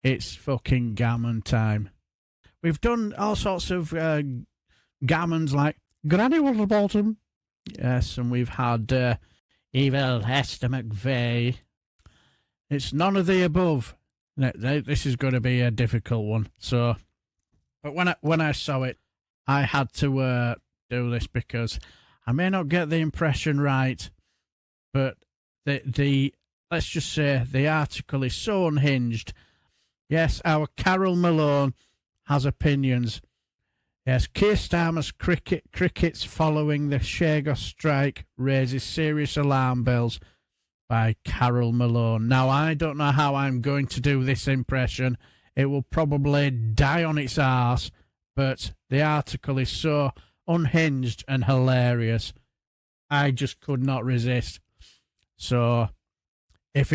it's fucking Gammon time. We've done all sorts of Gammons like Granny Waterbottom. Yes, and we've had Evil Hester McVeigh. It's none of the above. This is going to be a difficult one. So, but when I saw it, I had to do this because I may not get the impression right, but the let's just say the article is so unhinged. Yes, our Carol Malone has opinions. Yes, Keir Starmer's crickets following the Chagos strike raises serious alarm bells by Carol Malone. Now, I don't know how I'm going to do this impression. It will probably die on its arse, but the article is so unhinged and hilarious. I just could not resist. So, if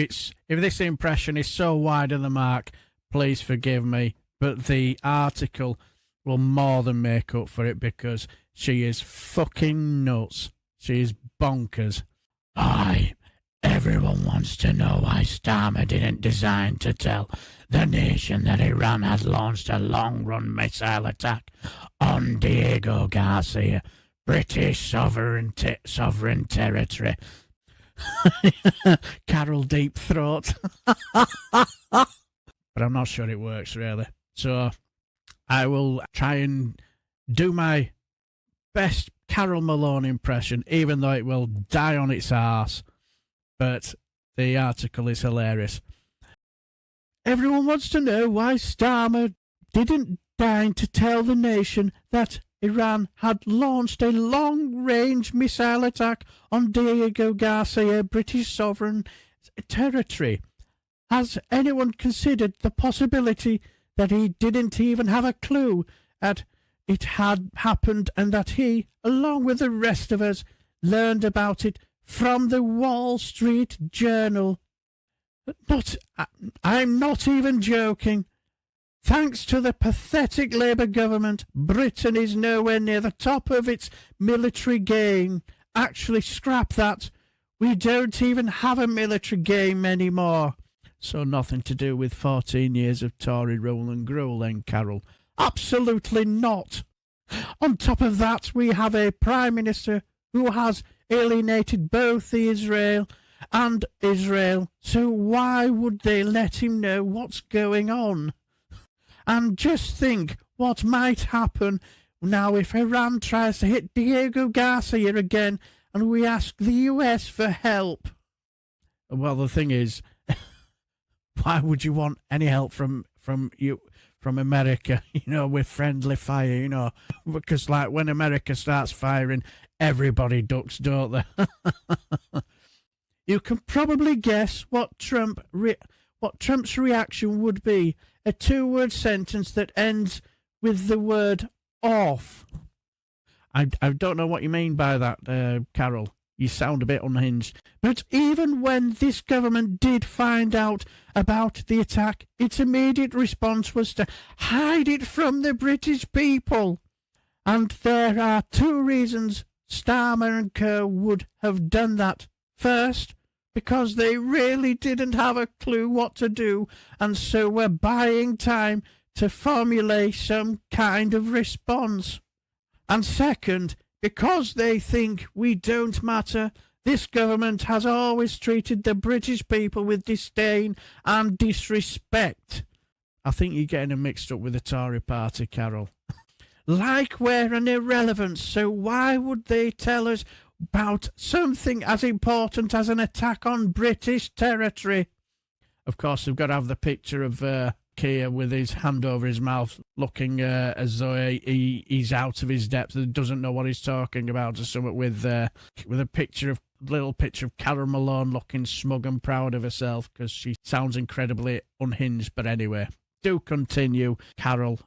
this impression is so wide of the mark, please forgive me, but the article will more than make up for it because she is fucking nuts. She is bonkers. Everyone wants to know why Starmer didn't design to tell the nation that Iran had launched a long-run missile attack on Diego Garcia, British sovereign territory. Carol Deep Throat. But I'm not sure it works, really. So I will try and do my best Carol Malone impression, even though it will die on its arse. But the article is hilarious. Everyone wants to know why Starmer didn't deign to tell the nation that Iran had launched a long-range missile attack on Diego Garcia, British sovereign territory. Has anyone considered the possibility that he didn't even have a clue that it had happened and that he, along with the rest of us, learned about it from the Wall Street Journal? I'm not even joking. Thanks to the pathetic Labour government, Britain is nowhere near the top of its military game. Actually, scrap that. We don't even have a military game anymore. So nothing to do with 14 years of Tory rule and gruel then, Carol? Absolutely not. On top of that, we have a Prime Minister who has alienated both the Israel and Israel. So why would they let him know what's going on? And just think what might happen now if Iran tries to hit Diego Garcia again and we ask the US for help. Well, the thing is, why would you want any help from America? With friendly fire, because like when America starts firing, everybody ducks, don't they? You can probably guess what Trump's reaction would be. A 2-word sentence that ends with the word off. I don't know what you mean by that, Carol. You sound a bit unhinged. But even when this government did find out about the attack, its immediate response was to hide it from the British people. And there are 2 reasons Starmer and co would have done that. First, because they really didn't have a clue what to do, and so were buying time to formulate some kind of response. And second, because they think we don't matter, this government has always treated the British people with disdain and disrespect. I think you're getting them mixed up with the Tory party, Carol. Like we're an irrelevance, so why would they tell us about something as important as an attack on British territory? Of course, they've got to have the picture of Keir with his hand over his mouth, looking as though he's out of his depth and doesn't know what he's talking about, or something, with a little picture of Carol Malone looking smug and proud of herself because she sounds incredibly unhinged. But anyway, do continue, Carol.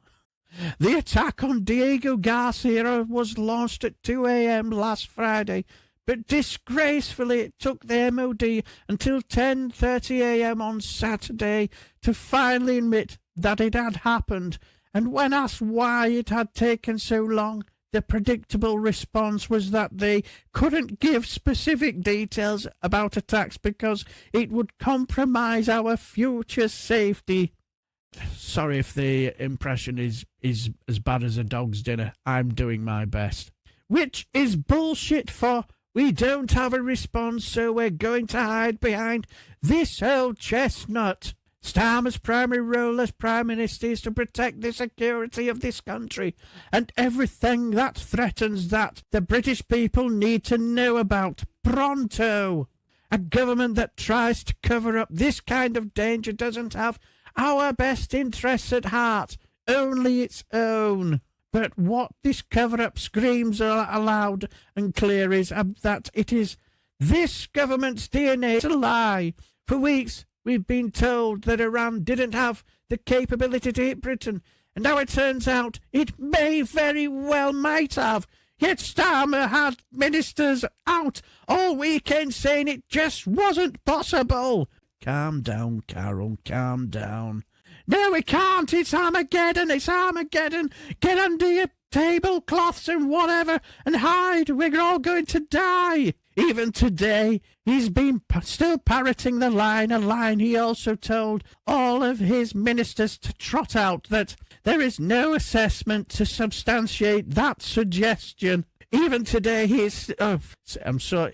The attack on Diego Garcia was launched at 2 a.m. last Friday, but disgracefully it took the MOD until 10:30 a.m. on Saturday to finally admit that it had happened. And when asked why it had taken so long, the predictable response was that they couldn't give specific details about attacks because it would compromise our future safety. Sorry if the impression is as bad as a dog's dinner. I'm doing my best. Which is bullshit, for we don't have a response, so we're going to hide behind this old chestnut. Starmer's primary role as Prime Minister is to protect the security of this country and everything that threatens that the British people need to know about pronto. A government that tries to cover up this kind of danger doesn't have our best interests at heart, only its own. But what this cover-up screams aloud and clear is that it is this government's DNA to lie. For weeks, we've been told that Iran didn't have the capability to hit Britain, and now it turns out it may very well might have. Yet Starmer had ministers out all weekend saying it just wasn't possible. Calm down, Carol, calm down. No, we can't. It's Armageddon. It's Armageddon. Get under your tablecloths and whatever and hide. We're all going to die. Even today, he's been still parroting the line, a line he also told all of his ministers to trot out, that there is no assessment to substantiate that suggestion. Even today, he is... Oh, I'm so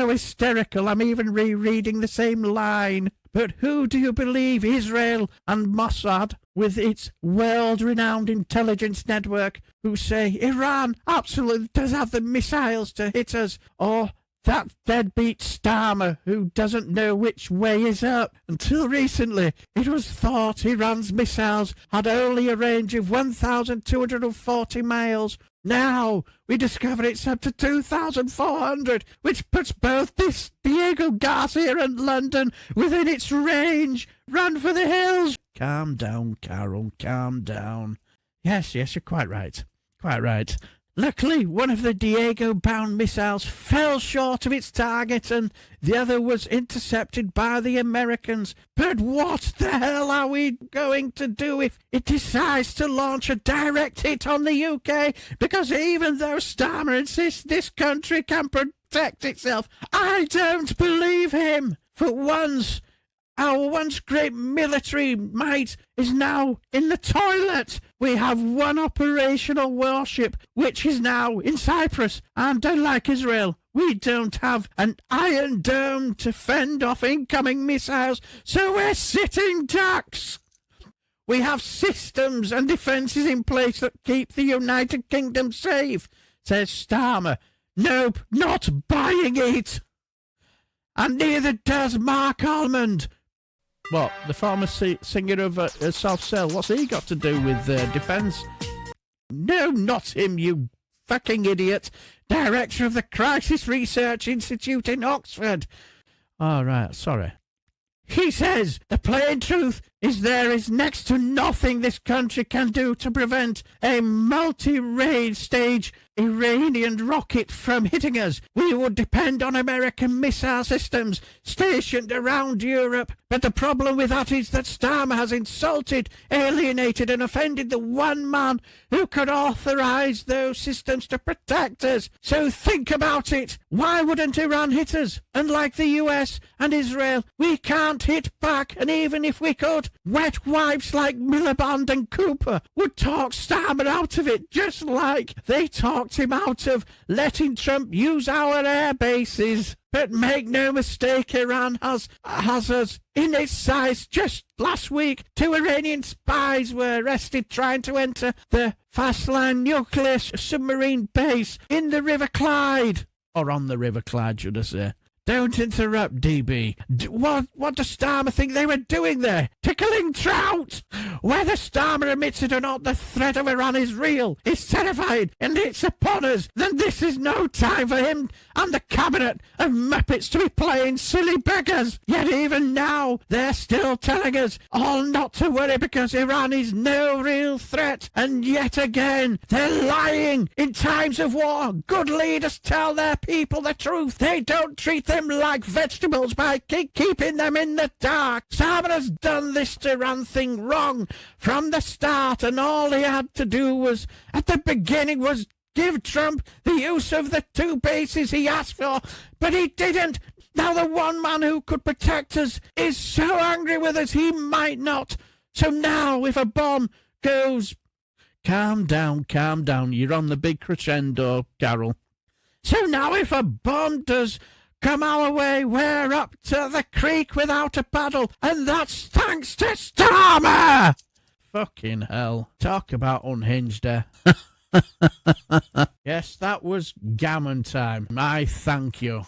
hysterical. I'm even rereading the same line. But who do you believe, Israel and Mossad, with its world-renowned intelligence network, who say Iran absolutely does have the missiles to hit us, or that deadbeat Starmer who doesn't know which way is up? Until recently, it was thought Iran's missiles had only a range of 1,240 miles. Now we discover it's up to 2,400, which puts both this Diego Garcia and London within its range. Run for the hills. Calm down, Carol, calm down. Yes, you're quite right. Quite right. Luckily, one of the Diego-bound missiles fell short of its target and the other was intercepted by the Americans. But what the hell are we going to do if it decides to launch a direct hit on the UK? Because even though Starmer insists this country can protect itself, I don't believe him. For once, our once great military might is now in the toilet. We have one operational warship, which is now in Cyprus. And unlike Israel, we don't have an iron dome to fend off incoming missiles, so we're sitting ducks. We have systems and defences in place that keep the United Kingdom safe, says Starmer. Nope, not buying it. And neither does Mark Almond. What, the former singer of Soft Cell? What's he got to do with defence? No, not him, you fucking idiot. Director of the Crisis Research Institute in Oxford. All right, sorry. He says the plain truth is there is next to nothing this country can do to prevent a multi-raid stage Iranian rocket from hitting us. We would depend on American missile systems stationed around Europe. But the problem with that is that Starmer has insulted, alienated and offended the one man who could authorize those systems to protect us. So think about it. Why wouldn't Iran hit us? Unlike the US and Israel, we can't hit back, and even if we could, wet wipes like Miliband and Cooper would talk Starmer out of it, just like they talked him out of letting Trump use our air bases. But make no mistake, Iran has us in its sights. Just last week, 2 Iranian spies were arrested trying to enter the Faceless nuclear submarine base in the River Clyde. Or on the River Clyde, should I say. Don't interrupt, DB. What does Starmer think they were doing there? Tickling trout? Whether Starmer admits it or not, the threat of Iran is real. It's terrifying, and it's upon us. Then this is no time for him and the cabinet of Muppets to be playing silly beggars. Yet even now, they're still telling us all not to worry because Iran is no real threat. And yet again, they're lying. In times of war, good leaders tell their people the truth. They don't treat them like vegetables by keeping them in the dark. Starmer has done this Iran thing wrong from the start, and all he had to do was, at the beginning, was give Trump the use of the 2 bases he asked for, but he didn't. Now the one man who could protect us is so angry with us he might not So now if a bomb goes... Calm down, you're on the big crescendo, Carol. So now if a bomb does come our way, we're up to the creek without a paddle, and that's thanks to Starmer! Fucking hell. Talk about unhinged, eh? Yes, that was Gammon time. I thank you.